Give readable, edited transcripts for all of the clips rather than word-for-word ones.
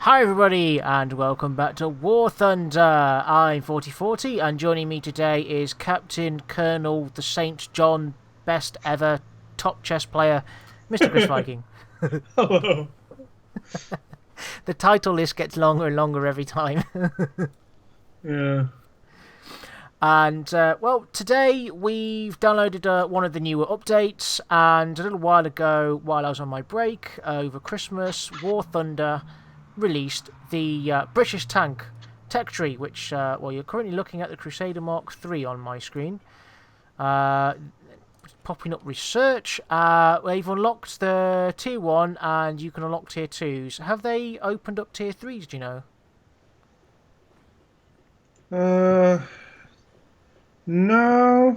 Hi everybody and welcome back to War Thunder. I'm 4040 and joining me today is Captain Colonel the St. John best ever top chess player, Mr. Kris Viking. Hello. The title list gets longer and longer every time. Yeah. And today we've downloaded one of the newer updates, and a little while ago, while I was on my break over Christmas, War Thunder released the British tank tech tree, which, you're currently looking at the Crusader Mark III on my screen. Popping up research. They've unlocked the tier 1 and you can unlock tier 2s. Have they opened up tier 3s, do you know? Uh, no.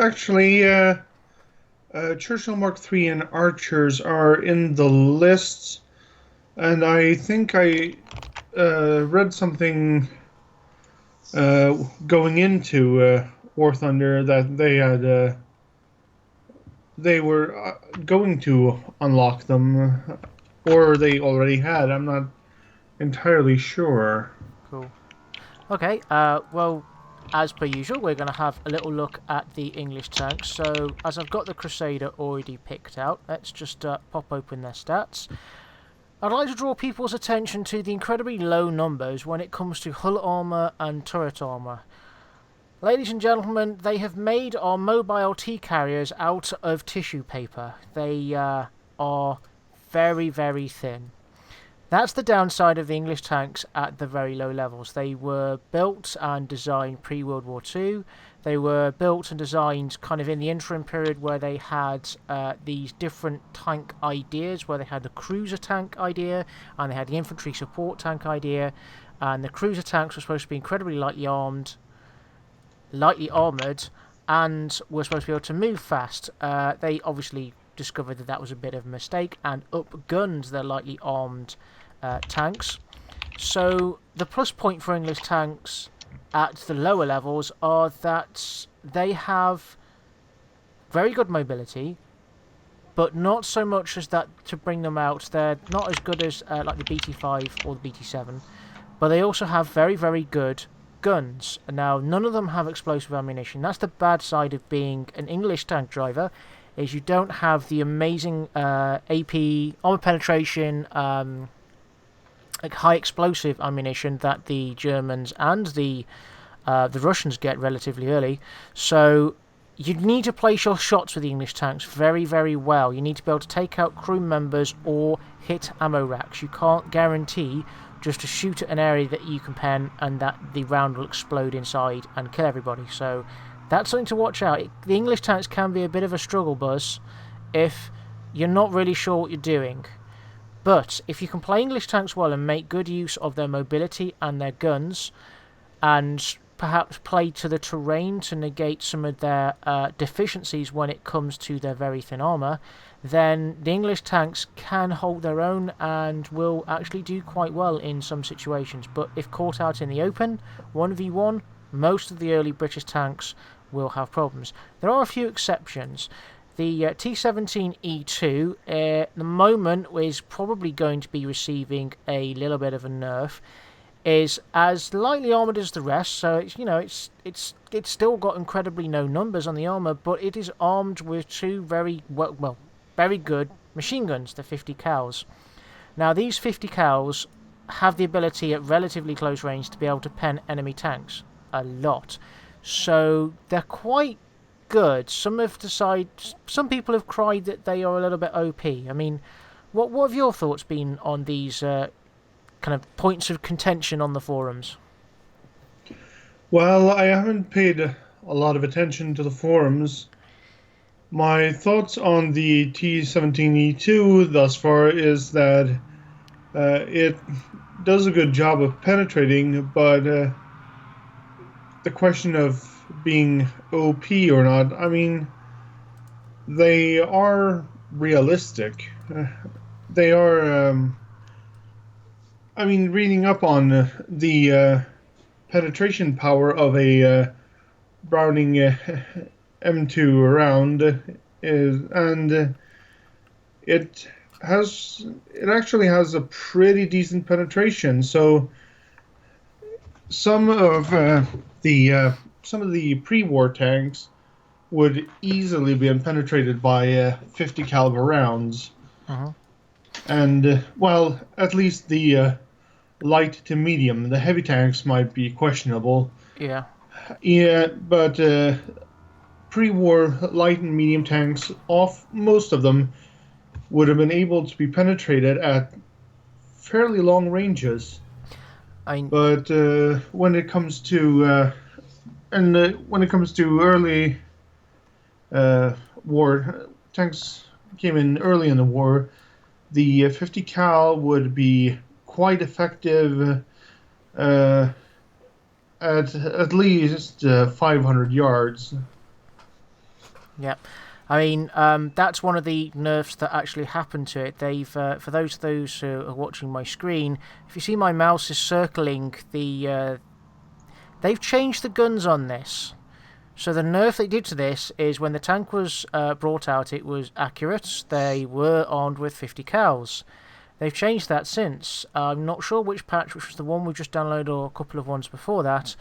Actually, Churchill Mark III and Archers are in the lists, and I think I read something going into War Thunder that they were going to unlock them, or they already had. I'm not entirely sure. Cool. Okay, as per usual, we're going to have a little look at the English tanks. So, as I've got the Crusader already picked out, let's just pop open their stats. I'd like to draw people's attention to the incredibly low numbers when it comes to hull armour and turret armour. Ladies and gentlemen, they have made our mobile T-carriers out of tissue paper. They are very, very thin. That's the downside of the English tanks at the very low levels. They were built and designed pre-World War II. They were built and designed kind of in the interim period where they had these different tank ideas, where they had the cruiser tank idea and they had the infantry support tank idea. And the cruiser tanks were supposed to be incredibly lightly armoured, and were supposed to be able to move fast. They obviously discovered that was a bit of a mistake and upgunned their lightly armed tanks. So the plus point for English tanks at the lower levels are that they have very good mobility, but not so much as that to bring them out. They're not as good as like the BT5 or the BT7, but they also have very, very good guns. Now, none of them have explosive ammunition. That's the bad side of being an English tank driver, is you don't have the amazing AP, armor penetration, like high explosive ammunition that the Germans and the Russians get relatively early. So you need to place your shots with the English tanks very, very well. You need to be able to take out crew members or hit ammo racks. You can't guarantee just to shoot at an area that you can pen and that the round will explode inside and kill everybody. So that's something to watch out. The English tanks can be a bit of a struggle bus if you're not really sure what you're doing. But if you can play English tanks well and make good use of their mobility and their guns, and perhaps play to the terrain to negate some of their deficiencies when it comes to their very thin armour, then the English tanks can hold their own and will actually do quite well in some situations. But if caught out in the open, 1v1, most of the early British tanks will have problems. There are a few exceptions. The T-17E2 at the moment is probably going to be receiving a little bit of a nerf. Is as lightly armoured as the rest, so it's still got incredibly no numbers on the armour, but it is armed with two very good machine guns, the 50 cals. Now these 50 cals have the ability at relatively close range to be able to pen enemy tanks a lot, so they're quite good. Some people have cried that they are a little bit OP. I mean, what have your thoughts been on these kind of points of contention on the forums? Well, I haven't paid a lot of attention to the forums. My thoughts on the T-17E2 thus far is that it does a good job of penetrating, but the question of being OP or not, I mean, they are realistic. They are, reading up on the penetration power of a Browning M2 round is, and it actually has a pretty decent penetration. So some of some of the pre-war tanks would easily be penetrated by 50 caliber rounds, Uh-huh. and well, at least the light to medium, the heavy tanks might be questionable. Yeah. Yeah, but pre-war light and medium tanks, off most of them, would have been able to be penetrated at fairly long ranges. I But when it comes to when it comes to early war, tanks came in early in the war. The 50 cal would be quite effective at least 500 yards. Yeah, I mean that's one of the nerfs that actually happened to it. They've for those who are watching my screen, if you see my mouse is circling the, they've changed the guns on this. So the nerf they did to this is when the tank was brought out, it was accurate. They were armed with 50 cals. They've changed that since. I'm not sure which patch, which was the one we just downloaded or a couple of ones before that.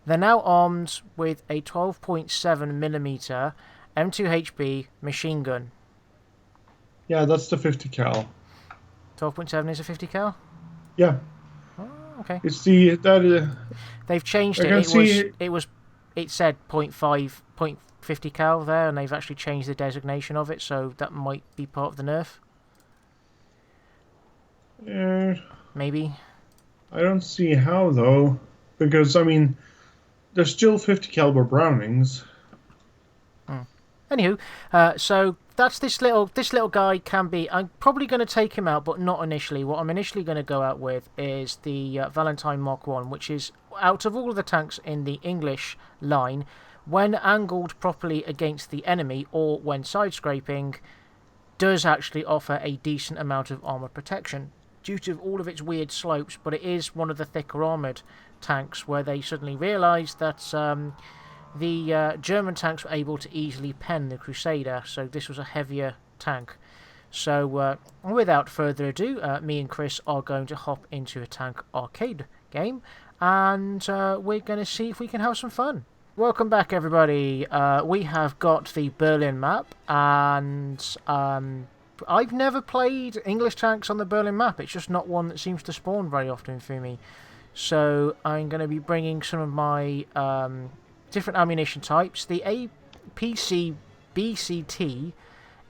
They're now armed with a 12.7mm M2HB machine gun. Yeah, that's the 50 cal. 12.7 is a 50 cal? Yeah. Oh, okay. It's the They've changed I it. can see It said 0.50 cal there, and they've actually changed the designation of it, so that might be part of the nerf. Maybe. I don't see how though, because I mean, there's still 50 caliber Brownings. Anywho, so that's this little guy can be. I'm probably going to take him out, but not initially. What I'm initially going to go out with is the Valentine Mark 1, which is out of all of the tanks in the English line, when angled properly against the enemy or when side scraping, does actually offer a decent amount of armor protection due to all of its weird slopes. But it is one of the thicker armored tanks where they suddenly realised that the German tanks were able to easily pen the Crusader, so this was a heavier tank. So without further ado, me and Chris are going to hop into a tank arcade game, and we're going to see if we can have some fun. Welcome back, everybody. We have got the Berlin map, and I've never played English tanks on the Berlin map. It's just not one that seems to spawn very often for me. So I'm going to be bringing some of my different ammunition types. The APC BCT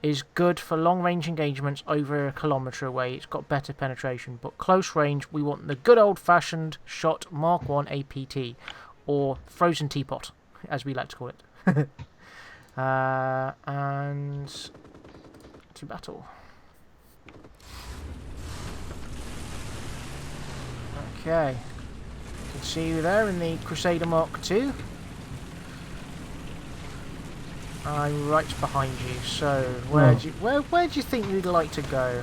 is good for long-range engagements over a kilometre away. It's got better penetration, but close range, we want the good old-fashioned shot Mark 1 APT, or frozen teapot, as we like to call it. And to battle. Okay, you can see you there in the Crusader Mark 2. I'm right behind you. So where do you think you'd like to go?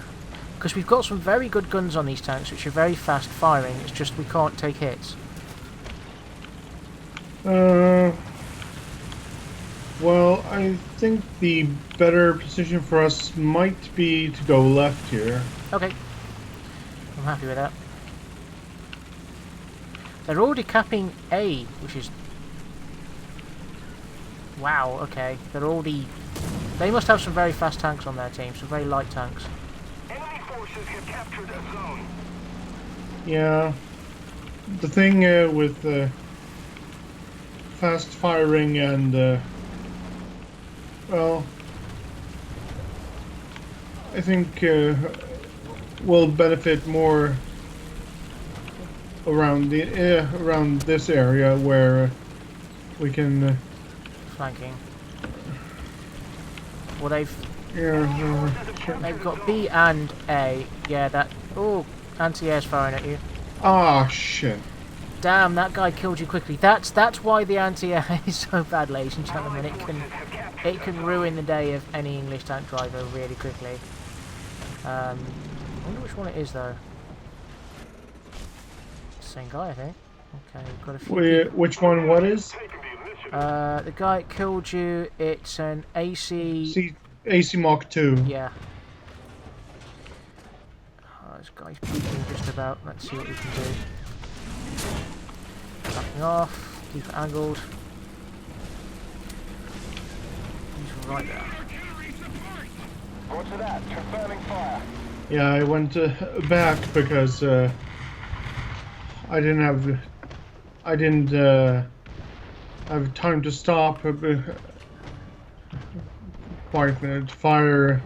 Because we've got some very good guns on these tanks, which are very fast firing. It's just we can't take hits. Well, I think the better position for us might be to go left here. Okay, I'm happy with that. They're already capping A, which is... Wow, okay. They're already... They must have some very fast tanks on their team, some very light tanks. Enemy forces have captured a zone. Yeah. The thing with fast firing and... well... I think will benefit more around around this area where we can... Flanking. Well, they've got B and A. Yeah, that... Oh, anti-air's firing at you. Ah, shit. Damn, that guy killed you quickly. That's why the anti-air is so bad, ladies and gentlemen. It can ruin the day of any English tank driver really quickly. I wonder which one it is though. Same guy, I think. Okay, we've got a few. Which one? What is? The guy that killed you. It's an AC. AC Mark 2. Yeah. this guy's peeking just about. Let's see what we can do. Backing off. Keep it angled. He's right there. Roger that. Confirming fire. Yeah, I went back because I didn't have time to stop quite to fire.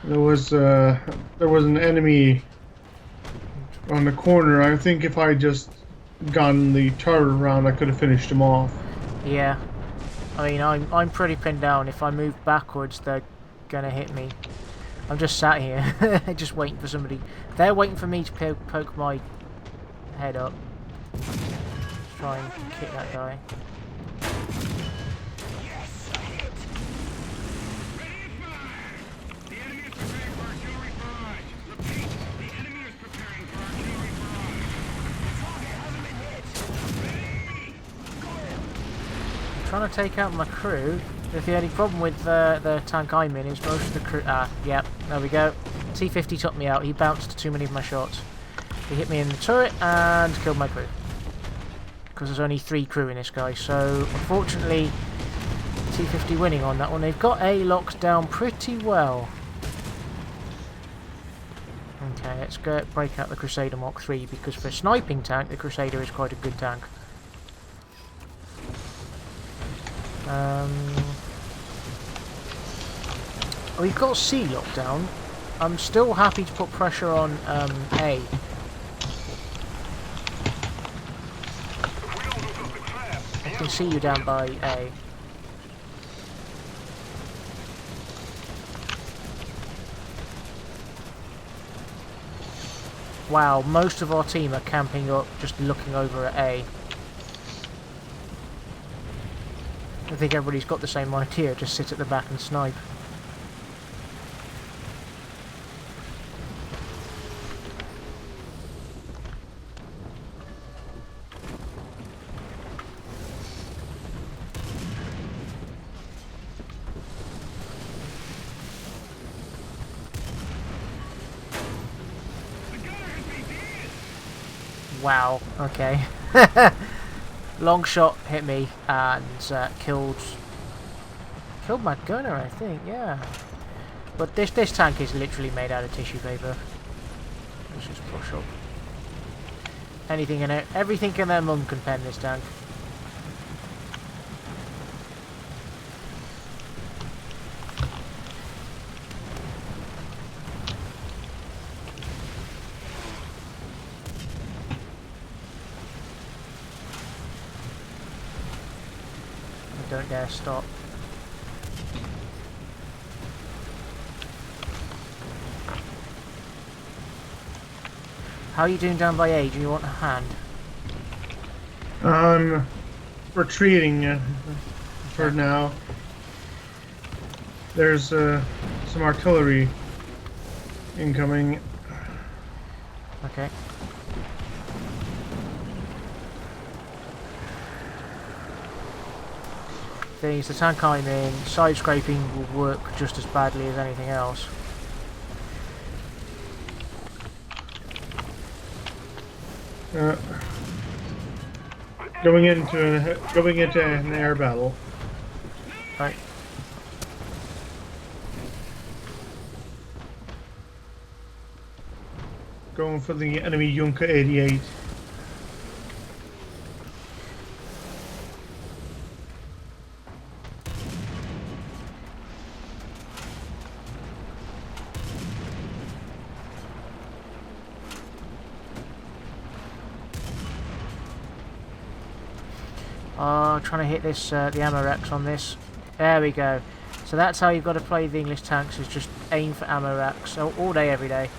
There was an enemy on the corner. I think if I just gotten the turret around, I could have finished him off. Yeah. I mean, I'm pretty pinned down. If I move backwards, they're gonna hit me. I'm just sat here, just waiting for somebody. They're waiting for me to poke my head up. Try and kick that guy. Trying to take out my crew. The only problem with the tank I'm in is most of the crew. Ah, yep, there we go. T-50 took me out. He bounced too many of my shots. He hit me in the turret and killed my crew. Because there's only 3 crew in this guy. So unfortunately, T-50 winning on that one. They've got A locked down pretty well. Okay, let's go break out the Crusader Mark 3 because for a sniping tank, the Crusader is quite a good tank. We've got C locked down. I'm still happy to put pressure on A. I can see you down by A. Wow, most of our team are camping up, just looking over at A. I think everybody's got the same idea, just sit at the back and snipe. Wow, okay. Long shot hit me and killed my gunner, I think, yeah. But this tank is literally made out of tissue paper. Let's just push up. Anything in it, everything in their mum can pen this tank. Don't dare stop. How are you doing down by A? Do you want a hand? I'm retreating for now. There's some artillery incoming. Okay. Thing is, the tank I'm in, side scraping will work just as badly as anything else. Going into an air battle. Right. Going for the enemy Junker 88. Trying to hit this the ammo racks on this. There we go. So that's how you've got to play the English tanks, is just aim for ammo racks all day, every day.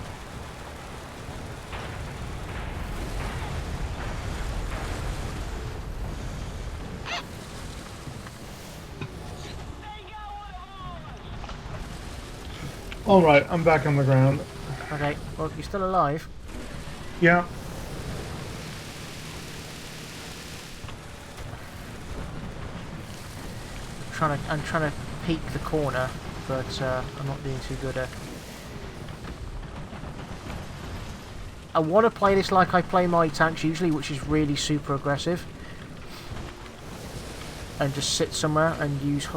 Alright, I'm back on the ground. Okay, well, you're still alive. Yeah. I'm trying to peek the corner, but I'm not doing too good at. I want to play this like I play my tanks usually, which is really super aggressive. And just sit somewhere and use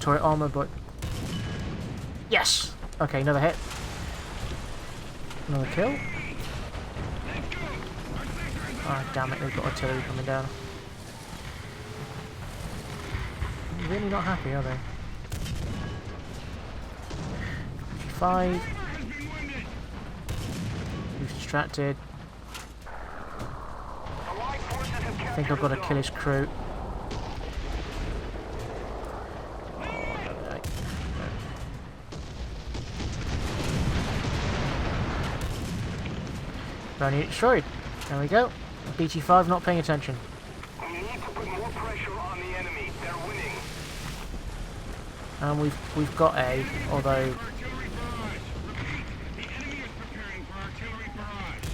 turret armor, but... Yes! Okay, another hit. Another kill. Oh, damn it, they've got artillery coming down. Really not happy, are they? 5. He's distracted. I think I've got to kill his crew. Ground unit destroyed. There we go. BT5 not paying attention. We need to put more pressure on the enemy. They're winning. And we've got A, although Artillery barrage. Repeat. The enemy is preparing for artillery barrage.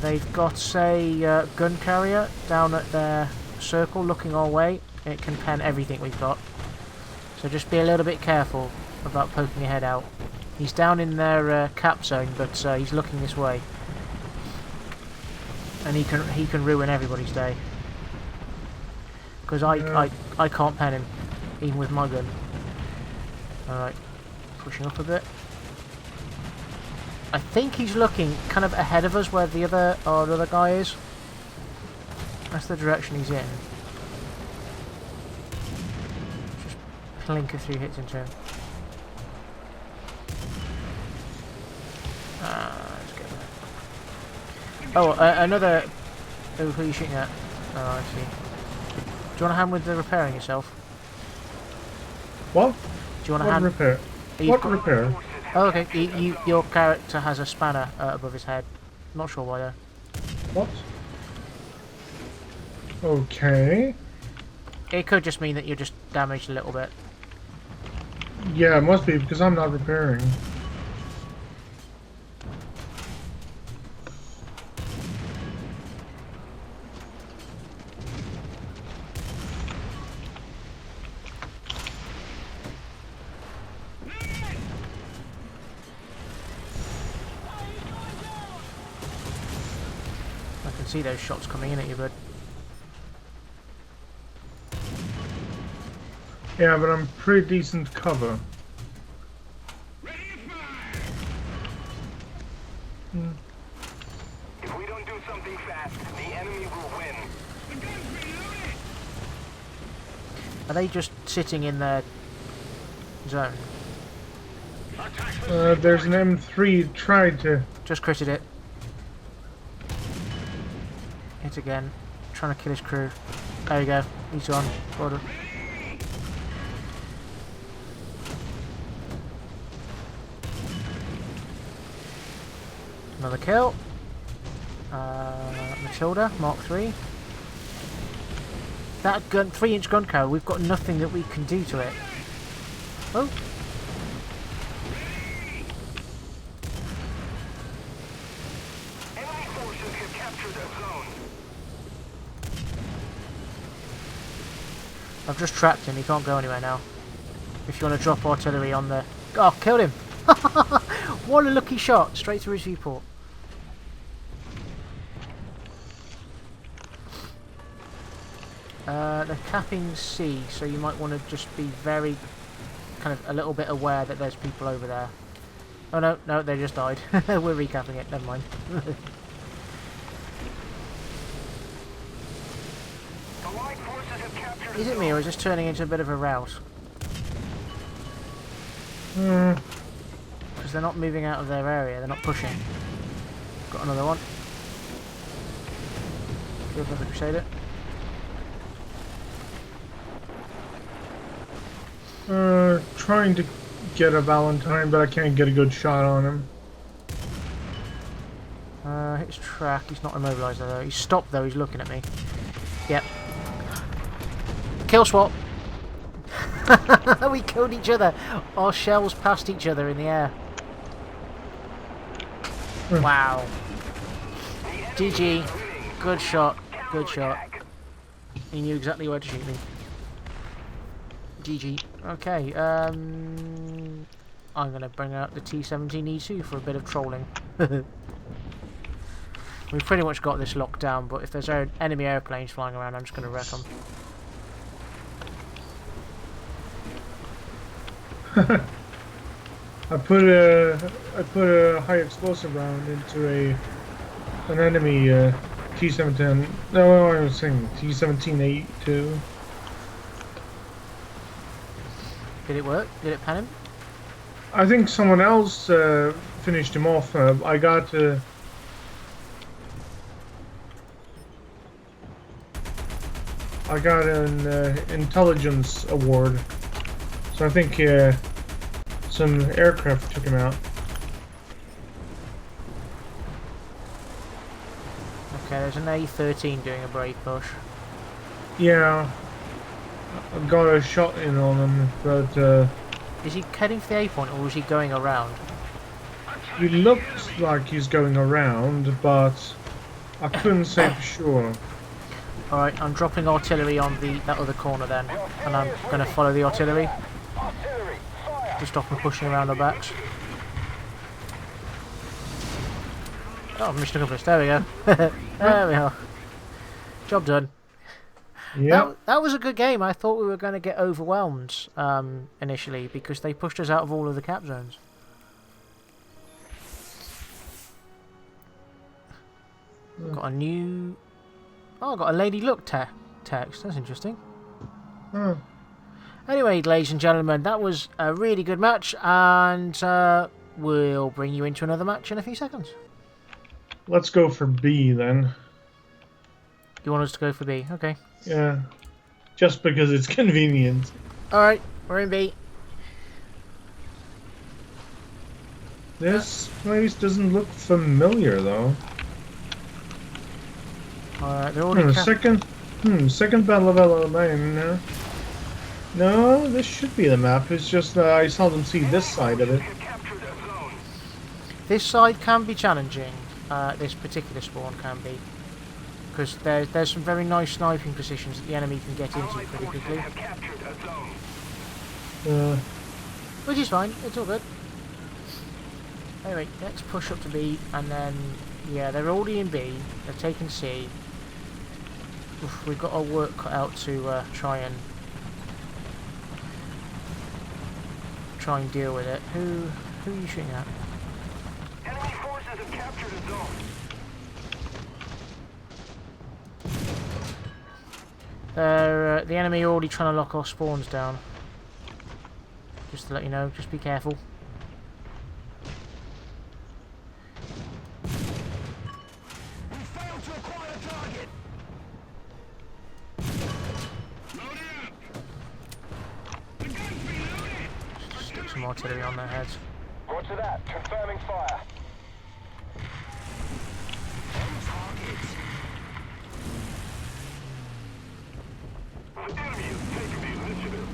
they've got a gun carrier down at their circle looking our way. It can pen everything we've got. So just be a little bit careful about poking your head out. He's down in their cap zone, but he's looking this way. And he can ruin everybody's day. Because I can't pen him, even with my gun. Alright, pushing up a bit. I think he's looking kind of ahead of us where the other guy is. That's the direction he's in. Just plink a few hits into him. Let's get there. Oh, another... Oh, who are you shooting at? Oh, I see. Do you want a hand with the repairing yourself? What? Do you want a What hand? repair? You've What got- repair? Oh, okay. Your character has a spanner above his head. Not sure why though. What? Okay. It could just mean that you're just damaged a little bit. Yeah, it must be because I'm not repairing. I can see those shots coming in at you, bud. Yeah, but I'm pretty decent cover. Ready to fire. If we don't do something fast, the enemy will win. The gun's reloaded. Are they just sitting in their zone? There's an M3 tried to... Just critted it. Hit again. Trying to kill his crew. There you go. He's on. Order. Another kill. Matilda, Mark 3. That gun, 3-inch gun carrier, we've got nothing that we can do to it. Oh. Enemy forces have captured a zone. I've just trapped him, he can't go anywhere now. If you want to drop artillery on the... Oh, killed him! What a lucky shot, straight through his viewport. They're capping C, so you might want to just be very, kind of a little bit aware that there's people over there. Oh no, they just died. We're recapping it, never mind. Allied forces have captured Is it me, or is this turning into a bit of a rout? Hmm. Because they're not moving out of their area, they're not pushing. Got another one. Field of the Crusader. Trying to get a Valentine, but I can't get a good shot on him. Hit his track, he's not immobilised though. He's stopped though, he's looking at me. Yep. Kill swap! We killed each other! Our shells passed each other in the air. Wow. GG. Good shot. Good shot. He knew exactly where to shoot me. GG. Okay, I'm going to bring out the T-17E2 for a bit of trolling. We've pretty much got this locked down, but if there's enemy airplanes flying around, I'm just going to wreck them. I put a high explosive round into an enemy T-17. No, I was saying T-17A2. Did it work? Did it pan him? I think someone else finished him off. I got an intelligence award, so I think some aircraft took him out. Okay, there's an A-13 doing a brave push. Yeah, I got a shot in on him, but Is he heading for the A point, or is he going around? he looks like he's going around, but I couldn't say for sure. Alright, I'm dropping artillery on that other corner then, and I'm going to follow the artillery to stop them pushing around our backs. Oh, mission accomplished. There we go. There we are. Job done. Yeah. That was a good game. I thought we were going to get overwhelmed initially because they pushed us out of all of the cap zones. Got a new... Oh, I got a Lady Luck text. That's interesting. Huh. Anyway, ladies and gentlemen, that was a really good match, and we'll bring you into another match in a few seconds. Let's go for B then. You want us to go for B? Okay. Yeah. Just because it's convenient. Alright, we're in B. This place doesn't look familiar though. Alright, they're already Second Battle of Alabama. No, this should be the map. It's just that I seldom see this side of it. This side can be challenging. This particular spawn can be. Because there's some very nice sniping positions that the enemy can get into pretty quickly. Which is fine, it's all good. Anyway, let's push up to B, and then, yeah, they're already in B, they're taking C. Oof, we've got our work cut out to try and deal with it. Who are you shooting at? Enemy forces have captured a zone. The enemy are already trying to lock our spawns down. Just to let you know, just be careful. We failed to acquire a target. Stick some artillery on their heads. Roger that. Confirming fire. The enemy is taking the initiative.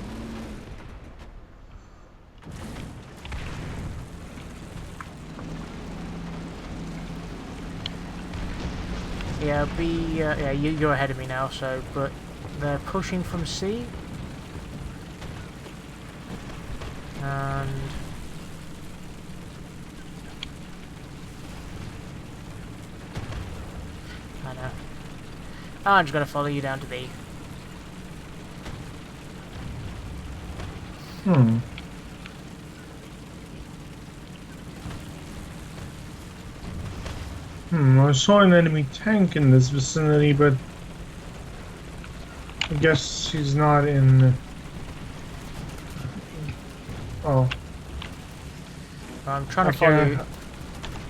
Yeah, yeah, you're ahead of me now. So, but they're pushing from C, and I know. I'm just gonna follow you down to B. I saw an enemy tank in this vicinity, but I guess he's not in... Oh. I'm trying to follow you.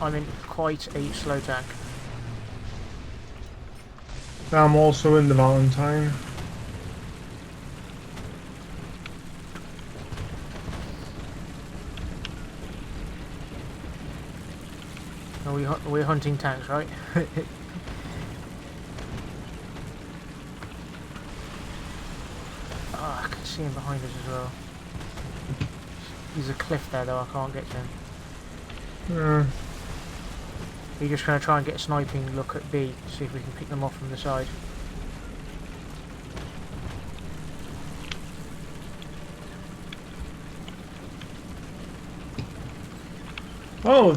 I'm in quite a slow tank. I'm also in the Valentine. We're hunting tanks, right? Oh, I can see him behind us as well. There's a cliff there though, I can't get to him. We're just going to try and get a sniping look at B, see if we can pick them off from the side. Oh,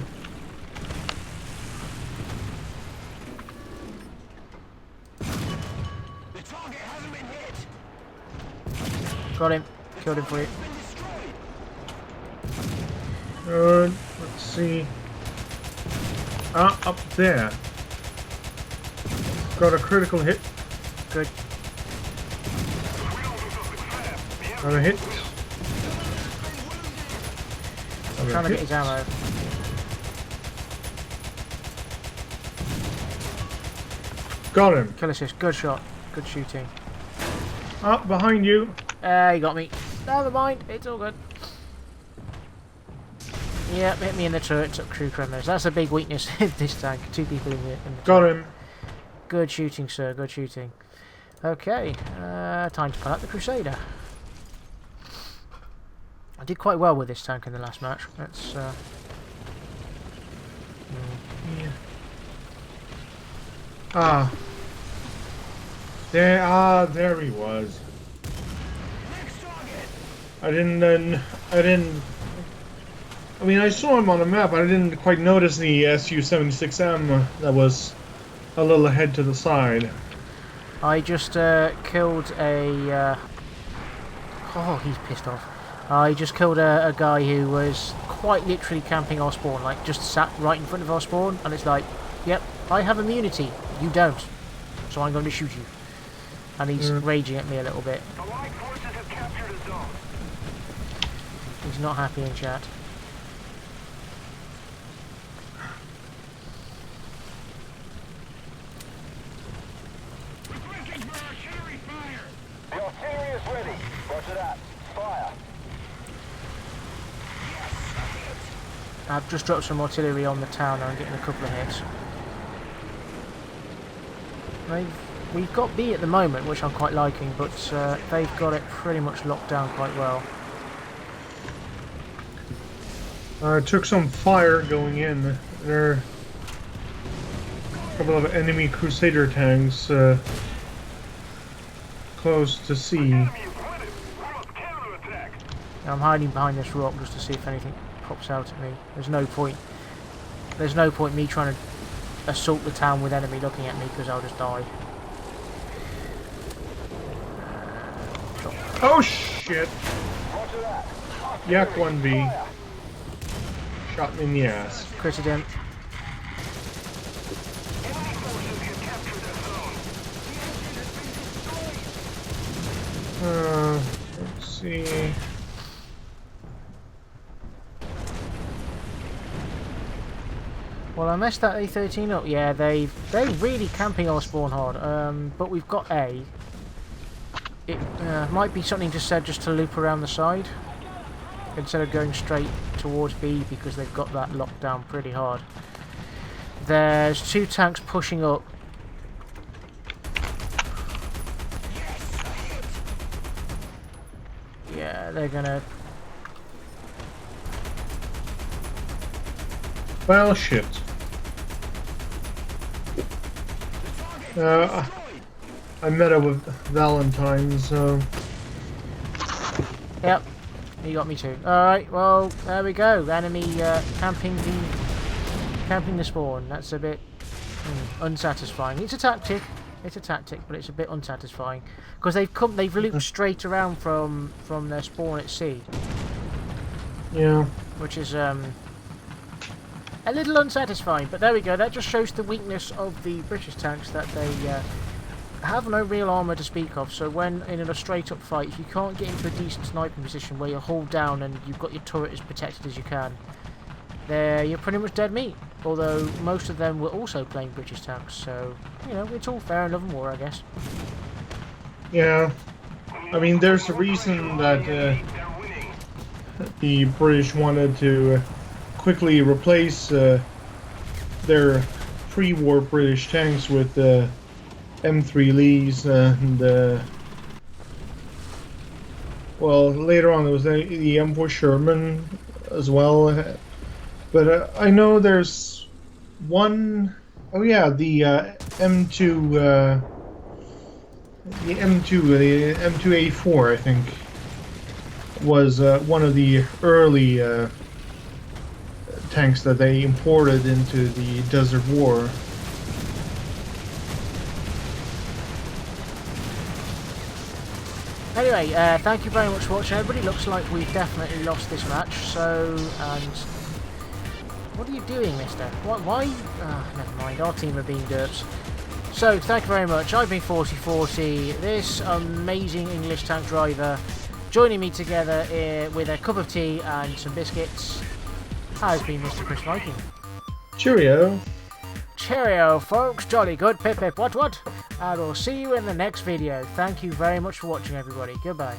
The target hasn't been hit. Got him. Killed him for you. Been destroyed. good. Let's see. Ah, up there. Got a critical hit. Good. Got a hit. I'm trying to get his ammo. Got him. Kill assist. Good shot. Good shooting. Up behind you. He got me. Never mind. It's all good. Yep, hit me in the turret. Took crew criminals. That's a big weakness in this tank. 2 people in the Got him. Good shooting, sir. Good shooting. Okay. Time to pull out the Crusader. I did quite well with this tank in the last match. Let's. Ah. There he was. I didn't. I mean, I saw him on the map, but I didn't quite notice the Su-76M that was a little ahead to the side. I just killed a. Oh, he's pissed off. I just killed a guy who was quite literally camping our spawn, like just sat right in front of our spawn, and it's like, yep, I have immunity, you don't, so I'm going to shoot you. And he's raging at me a little bit. Allied forces have captured a zone. He's not happy in chat. Requesting for artillery fire. The artillery is ready. Roger that. Fire. I've just dropped some artillery on the town and I'm getting a couple of hits. We've got B at the moment, which I'm quite liking, but they've got it pretty much locked down quite well. I took some fire going in. There are a couple of enemy Crusader tanks close to sea. Enemy is with it. We must counterattack. I'm hiding behind this rock just to see if anything pops out at me. There's no point. There's no point me trying to assault the town with enemy looking at me because I'll just die. Oh shit! Roger that. Yak 1B. Shot me in the ass. Critted him. Enemy forces have captured a zone. Let's see. Well, I messed that A13 up. Yeah, they're really camping our spawn hard. But we've got A. It might be something just said just to loop around the side instead of going straight towards B because they've got that locked down pretty hard. There's 2 tanks pushing up. Yeah, they're gonna. Well, shit. I met up with Valentine, so. Yep, you got me too. Alright, well, there we go. Enemy camping the spawn. That's a bit unsatisfying. It's a tactic. It's a tactic, but it's a bit unsatisfying. Because they've looped straight around from their spawn at sea. Yeah. Which is a little unsatisfying, but there we go. That just shows the weakness of the British tanks, that they have no real armour to speak of. So when in a straight up fight, if you can't get into a decent sniping position where you're hauled down and you've got your turret as protected as you can, you're pretty much dead meat. Although most of them were also playing British tanks, so you know, it's all fair in love and war, I guess. Yeah. I mean, there's a reason that the British wanted to quickly replace their pre-war British tanks with M3 Lees and well, later on there was the M4 Sherman as well. But I know there's one. Oh yeah, the M2. The M2A4, I think, was one of the early tanks that they imported into the Desert War. Anyway, thank you very much for watching, everybody. Looks like we've definitely lost this match, so, and... What are you doing, mister? Why? Never mind, our team are being derps. So, thank you very much. I've been 4040, this amazing English tank driver, joining me together with a cup of tea and some biscuits has been Mr. Kris Viking. Cheerio! Cheerio, folks. Jolly good. Pip pip what? And we'll see you in the next video. Thank you very much for watching, everybody. Goodbye.